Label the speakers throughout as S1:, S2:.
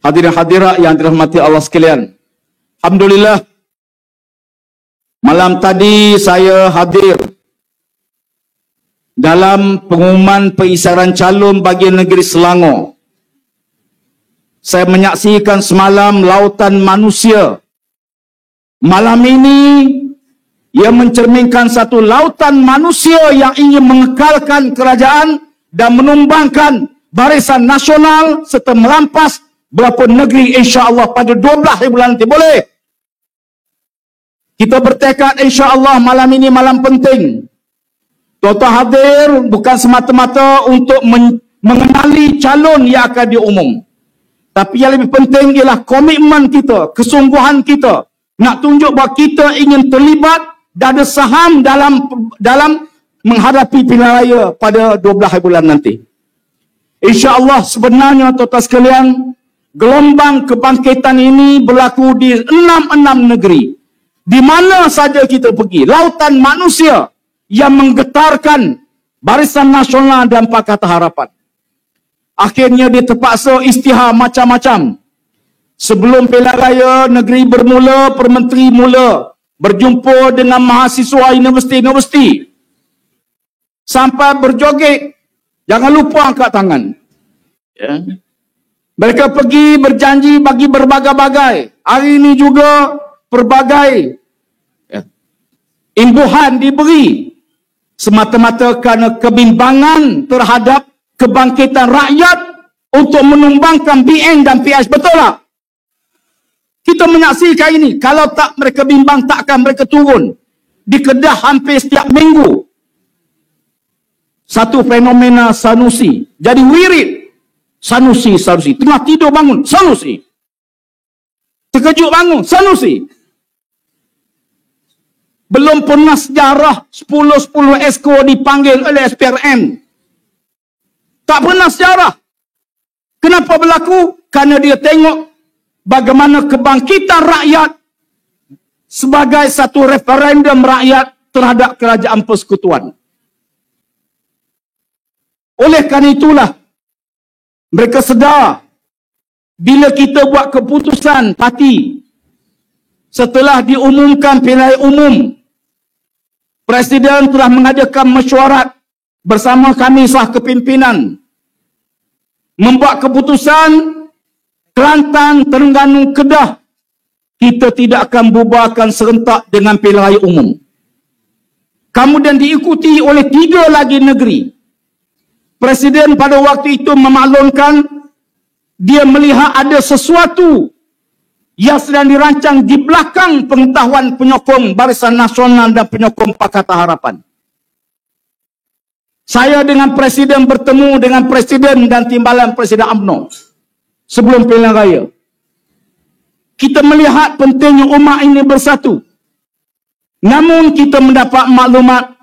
S1: Hadirin hadirat yang dirahmati Allah sekalian. Alhamdulillah, malam tadi saya hadir dalam pengumuman pengisyarahan calon bagi negeri Selangor. Saya menyaksikan semalam lautan manusia. Malam ini ia mencerminkan satu lautan manusia yang ingin mengekalkan kerajaan dan menumbangkan barisan nasional serta merampas berapa negeri insya-Allah pada 12 bulan nanti. Boleh? Kita bertekad insya-Allah malam ini malam penting. Tuan-tuan hadir bukan semata-mata untuk mengenali calon yang akan diumum. Tapi yang lebih penting ialah komitmen kita, kesungguhan kita nak tunjuk bahawa kita ingin terlibat dan ada saham dalam menghadapi pilihan raya pada 12 bulan nanti. InsyaAllah sebenarnya tuan-tuan sekalian, gelombang kebangkitan ini berlaku di 6 negeri. Di mana saja kita pergi, lautan manusia yang menggetarkan Barisan Nasional dan Pakatan Harapan. Akhirnya dia terpaksa istihar macam-macam. Sebelum pilihan raya negeri bermula, Permenteri mula berjumpa dengan mahasiswa universiti-universiti. Sampai berjoget, jangan lupa angkat tangan. Ya. Mereka pergi berjanji bagi berbagai-bagai. Hari ini juga pelbagai imbuhan diberi semata-mata kerana kebimbangan terhadap kebangkitan rakyat untuk menumbangkan BN dan PS. Betul tak? Kita menyaksikan ini. Kalau tak mereka bimbang, takkan mereka turun. Di Kedah hampir setiap minggu satu fenomena Sanusi. Jadi wirid Sanusi. Tengah tidur bangun, Sanusi. Terkejut bangun, Sanusi. Belum pernah sejarah 10 esko dipanggil oleh SPRM. Tak pernah sejarah. Kenapa berlaku? Kerana dia tengok bagaimana kebangkitan rakyat sebagai satu referendum rakyat terhadap kerajaan persekutuan. Oleh kerana itulah, mereka sedar bila kita buat keputusan parti setelah diumumkan pilihan umum, Presiden telah mengadakan mesyuarat bersama kami sah kepimpinan membuat keputusan Kelantan, Terengganu, Kedah kita tidak akan bubarkan serentak dengan pilihan raya umum. Kemudian diikuti oleh 3 lagi negeri. Presiden pada waktu itu memaklumkan dia melihat ada sesuatu yang sedang dirancang di belakang pengetahuan penyokong Barisan Nasional dan penyokong Pakatan Harapan. Saya dengan Presiden bertemu dengan Presiden dan Timbalan Presiden UMNO sebelum pilihan raya. Kita melihat pentingnya umat ini bersatu. Namun kita mendapat maklumat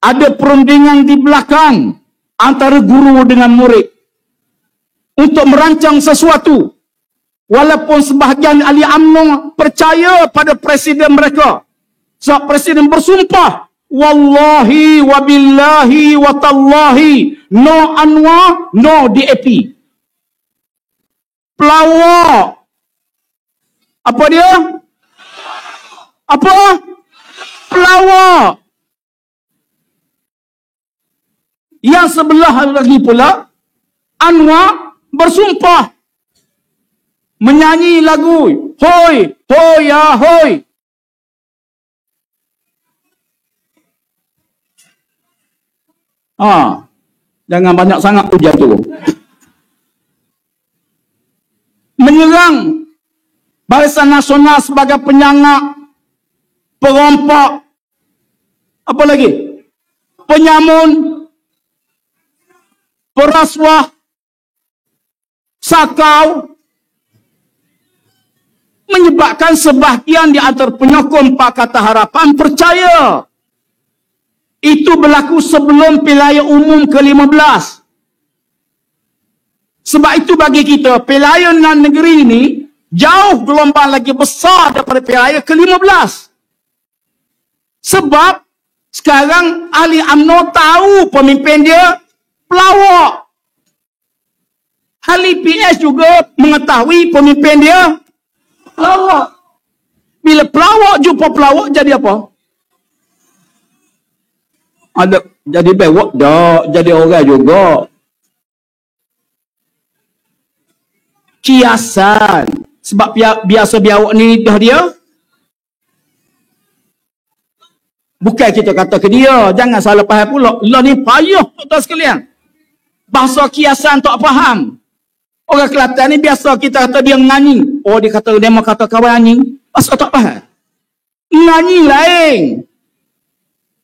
S1: ada perundingan di belakang antara guru dengan murid untuk merancang sesuatu. Walaupun sebahagian ahli UMNO percaya pada Presiden mereka. Sebab Presiden bersumpah, wallahi wabillahi watallahi, no Anwar, no DAP. Pelawak. Apa dia? Apa? Pelawak. Yang sebelah lagi pula, Anwar bersumpah menyanyi lagu hoi, hoi ya hoi. Jangan banyak sangat puja tu. Menyerang Barisan Nasional sebagai penyangak, perompak, apa lagi? Penyamun, perasuah, sakau, menyebabkan sebahagian di antara penyokong Pakatan Harapan percaya. Itu berlaku sebelum pilihan umum ke-15. Sebab itu bagi kita, pilihan negeri ini jauh gelombang lagi besar daripada pilihan ke-15. Sebab sekarang ahli UMNO tahu pemimpin dia pelawak. Ahli PS juga mengetahui pemimpin dia pelawak. Bila pelawak jumpa pelawak jadi apa? Ada jadi bewak dah, jadi orang juga. Kiasan. Sebab biasa biawak ni dah dia. Bukan kita kata ke dia, jangan salah faham pula. Allah ni payah tuan sekalian. Bahasa kiasan tak faham. Orang Kelantan ni biasa kita kata dia ngani. Oh dia kata dia mau kata kawan anjing. Pasal tak faham. Ngani lain.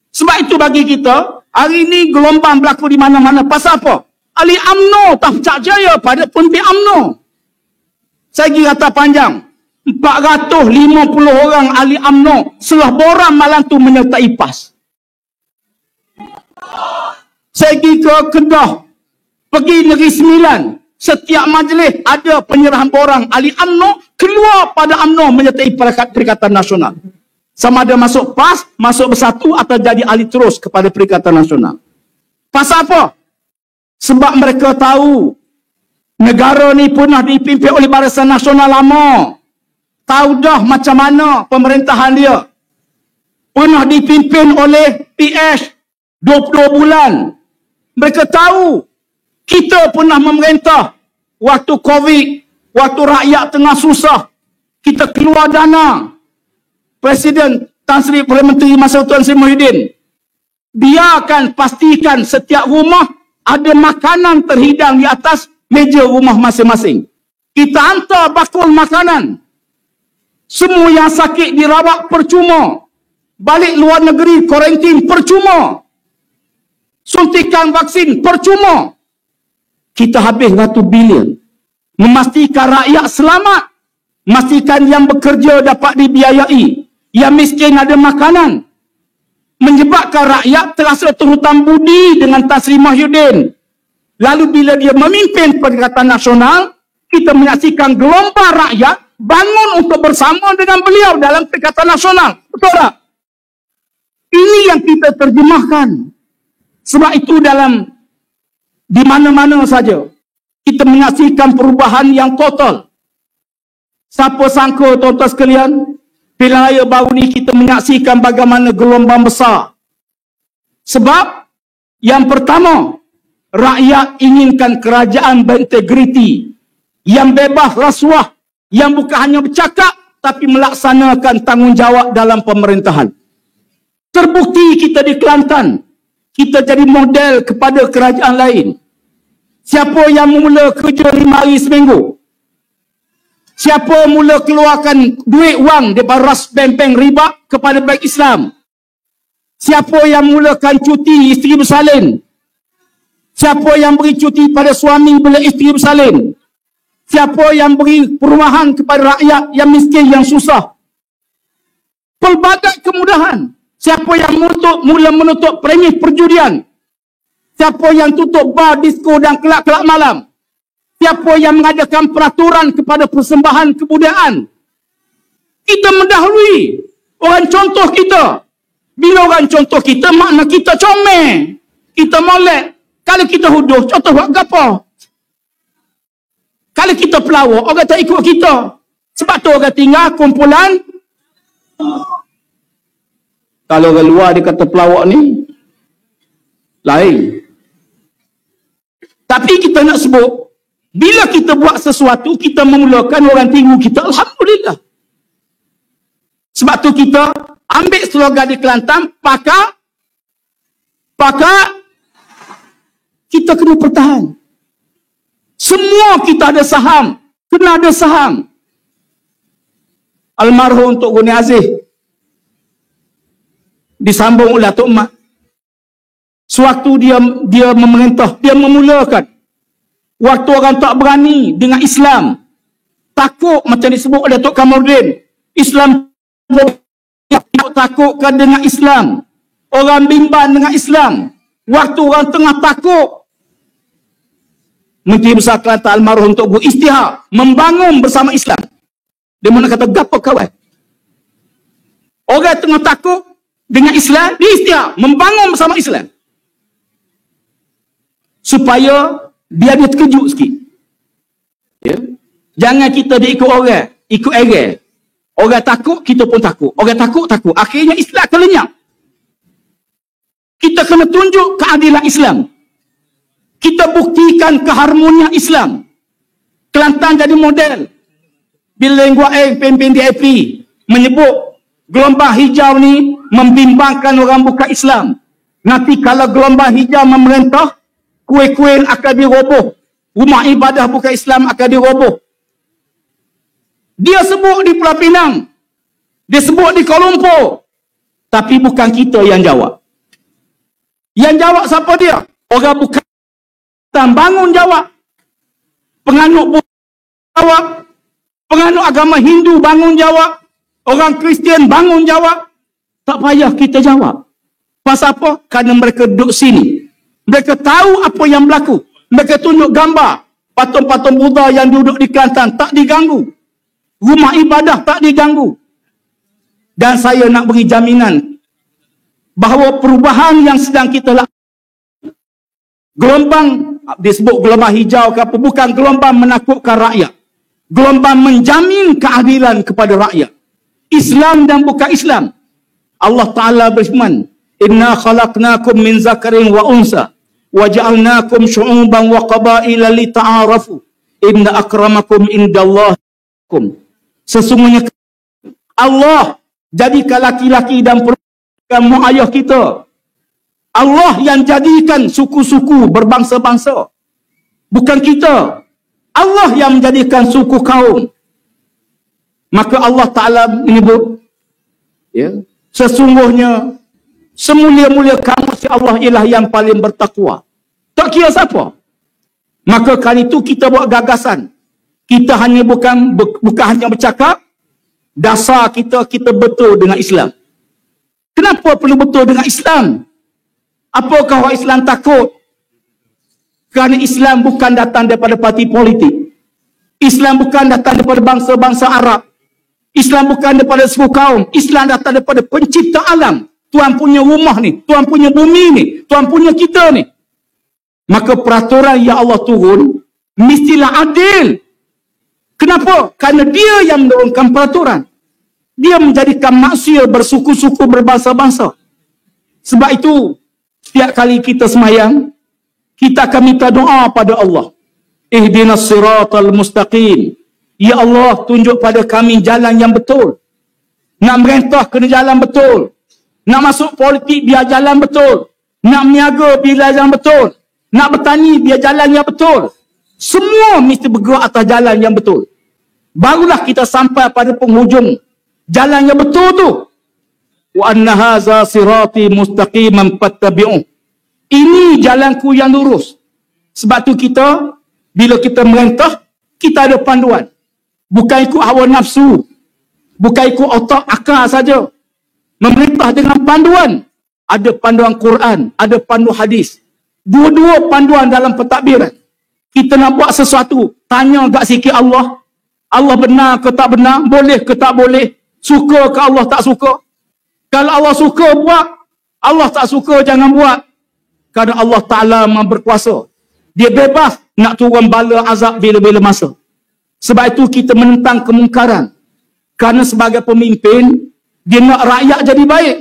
S1: Sebab itu bagi kita, hari ni gelombang berlaku di mana-mana. Pasal apa? Ahli UMNO tak percaya pada pemimpin UMNO. Saya kira kata panjang. 450 orang ahli UMNO setelah borang malam tu menyertai PAS. Saya pergi ke Kedah, pergi Negeri Sembilan. Setiap majlis ada penyerahan borang ahli UMNO keluar pada UMNO menyertai Perikatan Nasional. Sama ada masuk PAS, masuk Bersatu atau jadi ahli terus kepada Perikatan Nasional. Pasal apa? Sebab mereka tahu negara ni pernah dipimpin oleh Barisan Nasional lama. Tahu dah macam mana pemerintahan dia. Pernah dipimpin oleh PS 22 bulan. Mereka tahu kita pernah memerintah waktu COVID, waktu rakyat tengah susah. Kita keluar dana. Presiden Tan Sri Perdana Menteri masa Tuan Sri Muhyiddin. Biarkan pastikan setiap rumah ada makanan terhidang di atas meja rumah masing-masing. Kita hantar bakul makanan. Semua yang sakit dirawat percuma. Balik luar negeri kuarantin percuma. Suntikan vaksin percuma. Kita habis ratus bilion. Memastikan rakyat selamat. Memastikan yang bekerja dapat dibiayai. Yang miskin ada makanan. Menyebabkan rakyat terasa terhutang budi dengan Tan Sri Muhyiddin. Lalu bila dia memimpin Perikatan Nasional, kita menyaksikan gelombang rakyat bangun untuk bersama dengan beliau dalam Perikatan Nasional. Betul tak? Ini yang kita terjemahkan. Sebab itu di mana-mana saja kita menyaksikan perubahan yang total. Siapa sangka tuan-tuan sekalian, pilihan raya baru ni kita menyaksikan bagaimana gelombang besar. Sebab yang pertama, rakyat inginkan kerajaan berintegriti, yang bebas rasuah, yang bukan hanya bercakap tapi melaksanakan tanggungjawab dalam pemerintahan. Terbukti kita di Kelantan, kita jadi model kepada kerajaan lain. Siapa yang mula kerja 5 hari seminggu? Siapa mula keluarkan duit wang daripada ras bank riba kepada bank Islam? Siapa yang mulakan cuti isteri bersalin? Siapa yang beri cuti pada suami bila isteri bersalin? Siapa yang beri perumahan kepada rakyat yang miskin, yang susah? Pelbagai kemudahan. Siapa yang mula menutup premis perjudian? Siapa yang tutup bar, disko dan kelab-kelab malam? Siapa yang mengadakan peraturan kepada persembahan kebudayaan? Kita mendahului orang contoh kita. Bila orang contoh kita, makna kita comel. Kita molek. Kalau kita huduh, contoh buat apa? Kalau kita pelawak, orang tak ikut kita. Sebab tu orang tinggal kumpulan. Kalau orang luar dia kata pelawak ni, lain. Tapi kita nak sebut, bila kita buat sesuatu, kita memulakan orang tengok kita, Alhamdulillah. Sebab tu kita ambil slogan di Kelantan, pakar, kita kena pertahan. Semua kita ada saham, kena ada saham. Almarhum Tok Guni Aziz disambung oleh Tok Mat. Sewaktu dia memerintah, dia memulakan. Waktu orang tak berani dengan Islam, takut macam disebut oleh Tok Kamarudin, Islam takutkan dengan Islam, orang bimbang dengan Islam. Waktu orang tengah takut, Menteri Besar Kelantan almarhum Tok Guru Istihar membangun bersama Islam. Dia mana kata gapo kawan? Orang tengah takut dengan Islam, dia Istihar membangun bersama Islam. Supaya biar dia terkejut sikit. Ya? Jangan kita diikut orang, ikut orang. Orang takut, kita pun takut. Orang takut. Akhirnya Islam akan lenyap. Kita kena tunjuk keadilan Islam. Kita buktikan keharmonian Islam. Kelantan jadi model. Bila Nguyen pimpin DAP menyebut gelombang hijau ni membimbangkan orang bukan Islam. Nanti kalau gelombang hijau memerintah, kuil-kuil akan diroboh. Rumah ibadah bukan Islam akan diroboh. Dia sebut di Pulau Pinang. Dia sebut di Kuala Lumpur. Tapi bukan kita yang jawab. Yang jawab siapa dia? Orang bukan bangun jawab. Penganut jawab. Penganut agama Hindu bangun jawab. Orang Kristian bangun jawab. Tak payah kita jawab. Pasal apa? Kerana mereka duduk sini. Mereka tahu apa yang berlaku. Mereka tunjuk gambar. Patung-patung Buddha yang duduk di Kelantan tak diganggu. Rumah ibadah tak diganggu. Dan saya nak beri jaminan bahawa perubahan yang sedang kita lakukan, gelombang, disebut gelombang hijau ke apa, bukan gelombang menakutkan rakyat. Gelombang menjamin keadilan kepada rakyat. Islam dan bukan Islam. Allah Ta'ala berfirman, Inna khalaqnakum min zakarin wa unsa, wa ja'alnakum syu'uban wa qabaila li ta'arafu, inna akramakum indallahikum. Sesungguhnya Allah jadikan laki-laki dan perempuan ayah kita. Allah yang jadikan suku-suku berbangsa-bangsa. Bukan kita. Allah yang menjadikan suku kaum. Maka Allah Ta'ala menyebut, ya, sesungguhnya semulia-mulia kamu si Allah ialah yang paling bertakwa. Tak kira siapa. Maka kali itu kita buat gagasan. Kita hanya bukan hanya bercakap, dasar kita betul dengan Islam. Kenapa perlu betul dengan Islam? Apakah orang Islam takut? Kerana Islam bukan datang daripada parti politik. Islam bukan datang daripada bangsa-bangsa Arab. Islam bukan daripada suku kaum. Islam datang daripada pencipta alam. Tuhan punya rumah ni, Tuhan punya bumi ni, Tuhan punya kita ni. Maka peraturan yang Allah turun mestilah adil. Kenapa? Kerana dia yang menurunkan peraturan. Dia menjadikan manusia bersuku-suku, berbangsa-bangsa. Sebab itu, setiap kali kita semayang, kita akan minta doa pada Allah. Ihdinas siratal mustaqim. Ya Allah, tunjuk pada kami jalan yang betul. Nak merintah kena jalan betul. Nak masuk politik biar jalan betul. Nak meniaga biar jalan betul. Nak bertani biar jalan yang betul. Semua mesti bergerak atas jalan yang betul. Barulah kita sampai pada penghujung jalan yang betul tu. Wa anna hadza sirati mustaqiman fattabi'uh. Ini jalanku yang lurus. Sebab tu kita, bila kita merintah, kita ada panduan. Bukan ikut hawa nafsu. Bukan ikut otak akal saja. Memerintah dengan panduan. Ada panduan Quran, ada panduan hadis. Dua-dua panduan dalam pentadbiran. Kita nak buat sesuatu, tanya agak sikit Allah. Allah benar ke tak benar? Boleh ke tak boleh? Suka ke Allah tak suka? Kalau Allah suka buat, Allah tak suka jangan buat. Kerana Allah Ta'ala Maha berkuasa. Dia bebas nak turun bala azab bila-bila masa. Sebab itu kita menentang kemungkaran. Kerana sebagai pemimpin, dia nak rakyat jadi baik.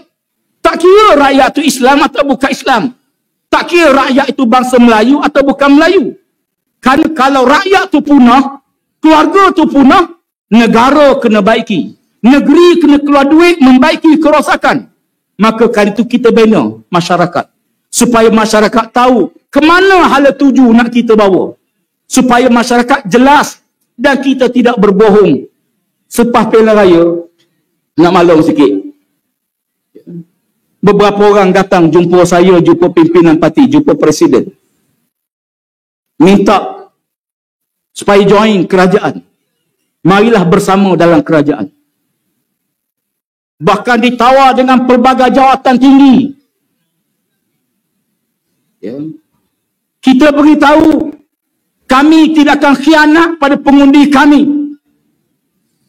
S1: Tak kira rakyat itu Islam atau bukan Islam. Tak kira rakyat itu bangsa Melayu atau bukan Melayu. Kerana kalau rakyat itu punah, keluarga itu punah, negara kena baiki. Negeri kena keluar duit membaiki kerosakan. Maka kali itu kita bina masyarakat. Supaya masyarakat tahu ke mana hala tuju nak kita bawa. Supaya masyarakat jelas dan kita tidak berbohong. Selepas pilihan raya, nak maklum sikit. Beberapa orang datang jumpa saya, jumpa pimpinan parti, jumpa presiden. Minta supaya join kerajaan. Marilah bersama dalam kerajaan. Bahkan ditawar dengan pelbagai jawatan tinggi. Ya. Kita beritahu, kami tidak akan khianat pada pengundi kami.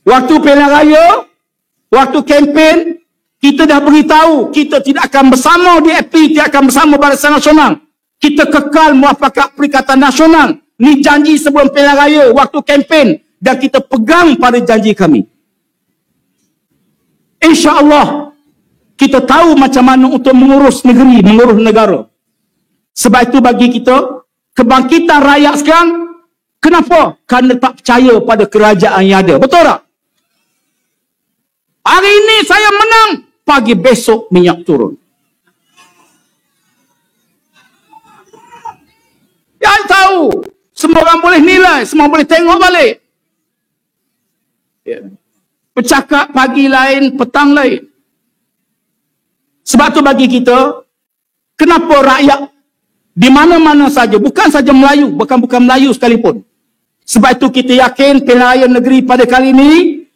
S1: Waktu pilihan raya, waktu kempen, kita dah beritahu, kita tidak akan bersama DAP, tidak akan bersama Barisan Nasional. Kita kekal muafakat Perikatan Nasional. Ni janji sebelum pilihan raya, waktu kempen. Dan kita pegang pada janji kami. InsyaAllah, kita tahu macam mana untuk mengurus negeri, mengurus negara. Sebab itu bagi kita, kebangkitan rakyat sekarang, kenapa? Kerana tak percaya pada kerajaan yang ada. Betul tak? Hari ini saya menang, pagi besok minyak turun. Yang tahu, semua orang boleh nilai, semua boleh tengok balik. Bercakap pagi lain, petang lain. Sebab tu bagi kita, kenapa rakyat di mana-mana saja, bukan saja Melayu, bukan Melayu sekalipun. Sebab itu kita yakin pilihan raya negeri pada kali ini,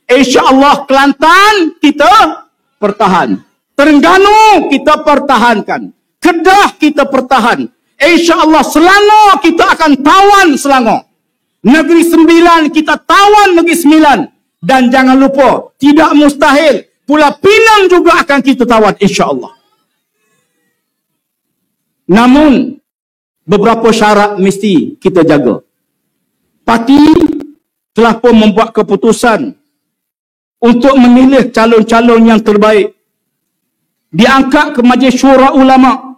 S1: insya-Allah Kelantan kita pertahan. Terengganu kita pertahankan. Kedah kita pertahan. InsyaAllah Selangor kita akan tawan Selangor. Negeri Sembilan kita tawan Negeri Sembilan. Dan jangan lupa, tidak mustahil, Pulau Pinang juga akan kita tawan insyaAllah. Namun, beberapa syarat mesti kita jaga. Parti telah pun membuat keputusan untuk memilih calon-calon yang terbaik. Diangkat ke Majlis Syura Ulama.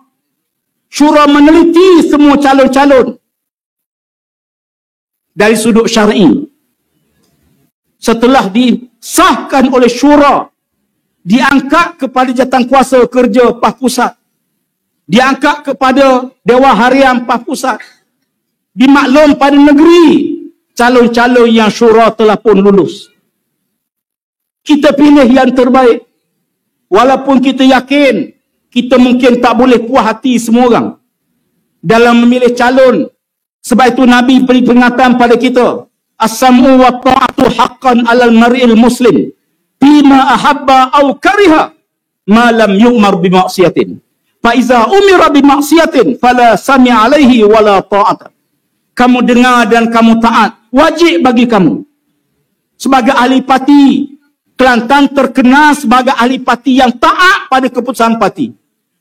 S1: Syura meneliti semua calon-calon dari sudut syar'i. Setelah disahkan oleh Syura, diangkat kepada Jawatankuasa Kerja PAS Pusat. Diangkat kepada Dewan Harian PAS Pusat. Dimaklum pada negeri, calon-calon yang Syura telah pun lulus. Kita pilih yang terbaik. Walaupun kita yakin, kita mungkin tak boleh puas hati semua orang dalam memilih calon. Sebab itu Nabi beri peringatan pada kita. As-sam'u wa ta'atu haqqan 'alal mar'il muslim bima ahabba aw kariha ma lam yu'mar bi ma'siyatin. Fa iza umira bi ma'siyatin fala sami' 'alaihi wala ta'ata. Kamu dengar dan kamu taat, wajib bagi kamu. Sebagai ahli parti, Kelantan terkenal sebagai ahli parti yang taat pada keputusan parti.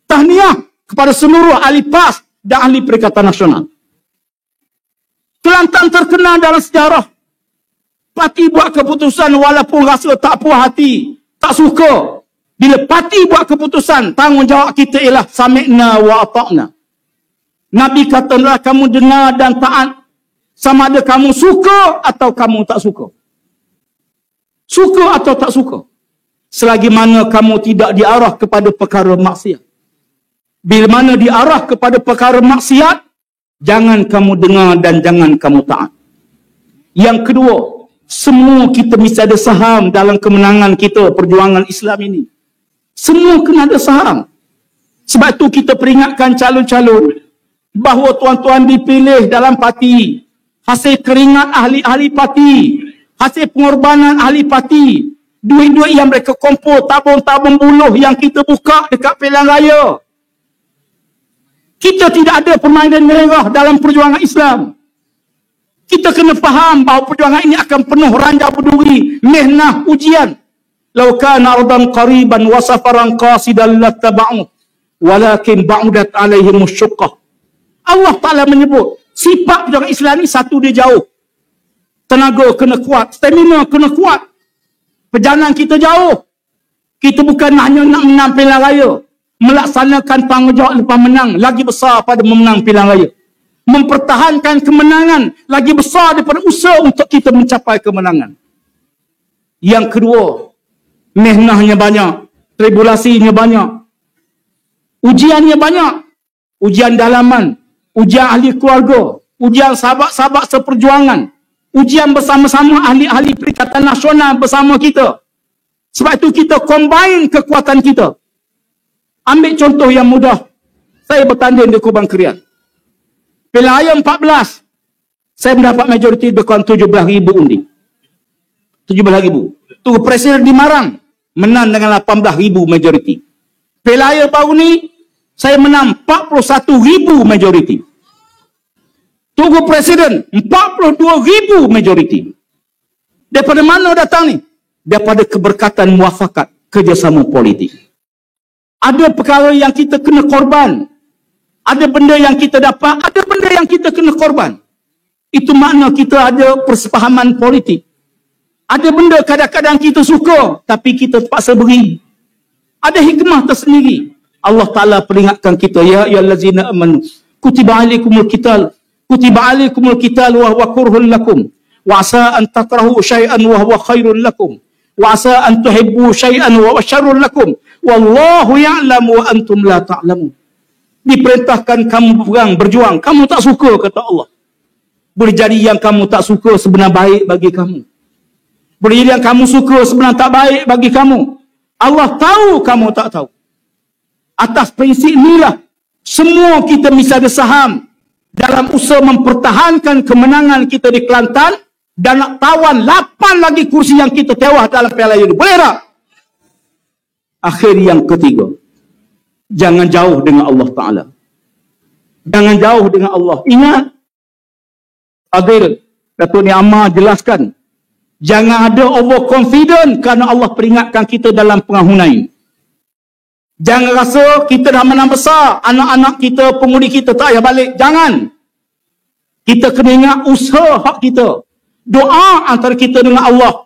S1: Tahniah kepada seluruh ahli PAS dan ahli Perikatan Nasional. Kelantan terkenal dalam sejarah. Parti buat keputusan walaupun rasa tak puas hati, tak suka. Bila parti buat keputusan, tanggungjawab kita ialah sami'na wa ata'na. Nabi katalah kamu dengar dan taat. Sama ada kamu suka atau kamu tak suka. Suka atau tak suka. Selagi mana kamu tidak diarah kepada perkara maksiat. Bila mana diarah kepada perkara maksiat, jangan kamu dengar dan jangan kamu taat. Yang kedua, semua kita mesti ada saham dalam kemenangan kita, perjuangan Islam ini. Semua kena ada saham. Sebab itu kita peringatkan calon-calon bahawa tuan-tuan dipilih dalam parti hasil keringat ahli-ahli parti, hasil pengorbanan ahli parti, duit-duit yang mereka kumpul, tabung-tabung buluh yang kita buka dekat pilihan raya. Kita tidak ada permainan merah dalam perjuangan Islam. Kita kena faham bahawa perjuangan ini akan penuh ranjau berduri, mihnah, ujian. Law kana ardan qariban wa safaran qasidan lattaba'u walakin ba'udat alaihim asy-syuqqah. Allah Ta'ala menyebut sifat perjuangan Islam ini satu, dia jauh. Tenaga kena kuat, stamina kena kuat. Perjalanan kita jauh. Kita bukan hanya nak menang pilihan raya, melaksanakan tanggungjawab lepas menang lagi besar pada memenang pilihan raya. Mempertahankan kemenangan lagi besar daripada usaha untuk kita mencapai kemenangan. Yang kedua, mihnahnya banyak, tribulasinya banyak, ujiannya banyak. Ujian dalaman, ujian ahli keluarga, ujian sahabat-sahabat seperjuangan, ujian bersama-sama ahli-ahli Perikatan Nasional bersama kita. Sebab itu kita combine kekuatan kita. Ambil contoh yang mudah. Saya bertanding di Kubang Krian. Pilihan raya 14, saya mendapat majoriti lebih kurang 17,000 undi. 17,000. Tunggu Presiden di Marang, menang dengan 18,000 majoriti. Pilihan raya baru ni, saya menang 41,000 majoriti. Tunggu Presiden, 42,000 majoriti. Daripada mana datang ni? Daripada keberkatan muafakat kerjasama politik. Ada perkara yang kita kena korban. Ada benda yang kita dapat, ada benda yang kita kena korban. Itu makna kita ada persefahaman politik. Ada benda kadang-kadang kita suka, tapi kita terpaksa beri. Ada hikmah tersendiri. Allah Ta'ala peringatkan kita, ya ayyuhallazina amanu, kutiba alaikumul qital wa huwa kurhun lakum, wa asa an takrahu syai'an wa huwa khairun lakum, wa asa an tuhibbu syai'an wa huwa syarrun lakum, wallahu ya'lamu wa antum la ta'lamun. Diperintahkan kamu berjuang. Kamu tak suka, kata Allah. Boleh jadi yang kamu tak suka sebenarnya baik bagi kamu. Boleh jadi yang kamu suka sebenarnya tak baik bagi kamu. Allah tahu, kamu tak tahu. Atas prinsip inilah semua kita mesti ada saham dalam usaha mempertahankan kemenangan kita di Kelantan dan nak tawan 8 lagi kursi yang kita tewas dalam Piala ini. Boleh tak? Akhir yang ketiga, jangan jauh dengan Allah Ta'ala. Jangan jauh dengan Allah. Ingat, Adil, Datuk Ni Ammar jelaskan, jangan ada overconfident kerana Allah peringatkan kita dalam Perang Hunain. Jangan rasa kita dah menang besar, anak-anak kita, pengundi kita tak payah balik. Jangan. Kita kena ingat usaha hak kita. Doa antara kita dengan Allah.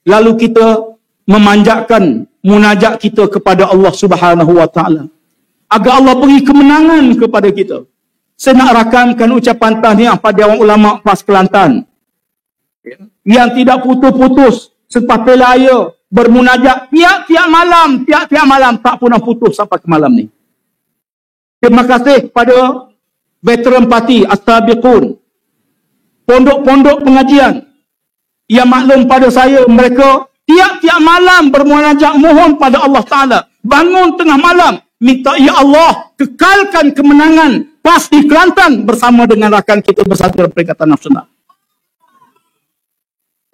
S1: Lalu kita memanjatkan munajat kita kepada Allah Subhanahu Wa Ta'ala. Agar Allah beri kemenangan kepada kita. Saya nak rakamkan ucapan tahniah pada orang ulama PAS Kelantan yang tidak putus-putus selepas pelaya bermunajat tiap-tiap malam tak pernah putus sampai ke malam ni. Terima kasih kepada veteran parti As-Sabiqun, pondok-pondok pengajian yang maklum pada saya, mereka tiap-tiap malam bermunajat mohon pada Allah Ta'ala, bangun tengah malam minta, ya Allah kekalkan kemenangan PAS di Kelantan bersama dengan rakan kita Bersatu Perikatan Nasional.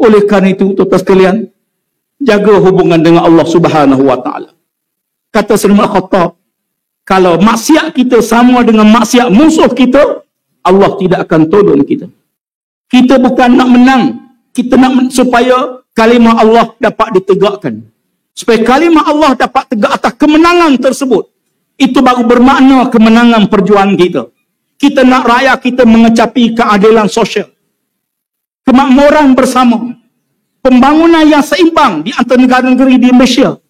S1: Oleh kerana itu, tuan-tuan sekalian, jaga hubungan dengan Allah Subhanahu Wa Ta'ala. Kata Sayyidina Khattab, kalau maksiat kita sama dengan maksiat musuh kita, Allah tidak akan tolong kita. Kita bukan nak menang, kita nak supaya kalimah Allah dapat ditegakkan. Supaya kalimah Allah dapat tegak atas kemenangan tersebut. Itu baru bermakna kemenangan perjuangan kita. Kita nak rakyat kita mengecapi keadilan sosial, kemakmuran bersama, pembangunan yang seimbang di antara negara-negara di Malaysia.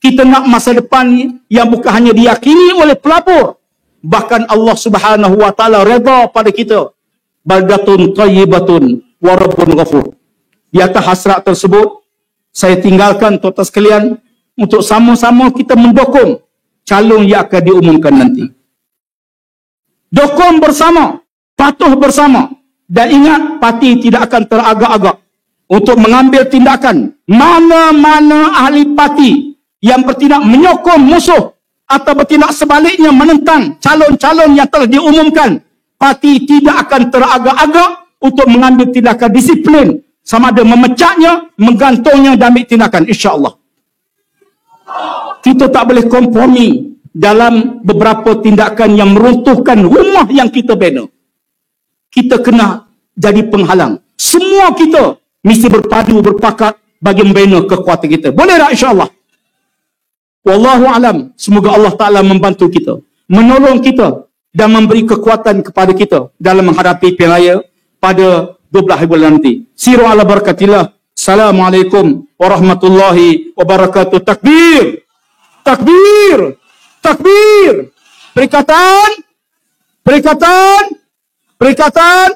S1: Kita nak masa depan yang bukan hanya diyakini oleh pelabur, bahkan Allah Subhanahu Wa Ta'ala redha pada kita. Baldatun thayyibatun wa rabbun ghafur. Di atas hasrat tersebut, saya tinggalkan tuan-tuan sekalian untuk sama-sama kita mendukung calon yang akan diumumkan nanti. Dokong bersama, patuh bersama, dan ingat, parti tidak akan teragak-agak untuk mengambil tindakan. Mana-mana ahli parti yang bertindak menyokong musuh atau bertindak sebaliknya menentang calon-calon yang telah diumumkan, parti tidak akan teragak-agak untuk mengambil tindakan disiplin, sama ada memecatnya, menggantungnya dan ambil tindakan, insya-Allah. Kita tak boleh kompromi dalam beberapa tindakan yang meruntuhkan rumah yang kita bina. Kita kena jadi penghalang. Semua kita mesti berpadu, berpakat bagi membina kekuatan kita. Boleh tak, insya-Allah? Wallahu alam. Semoga Allah Ta'ala membantu kita, menolong kita dan memberi kekuatan kepada kita dalam menghadapi pilihan raya pada 12 hari bulan nanti. Siru ala barakatillah. Assalamualaikum warahmatullahi wabarakatuh. Takbir! Takbir! Takbir! Perikatan! Perikatan! Perikatan!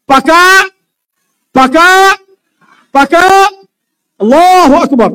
S1: Pakak! Pakak! Pakak! Allahu Akbar!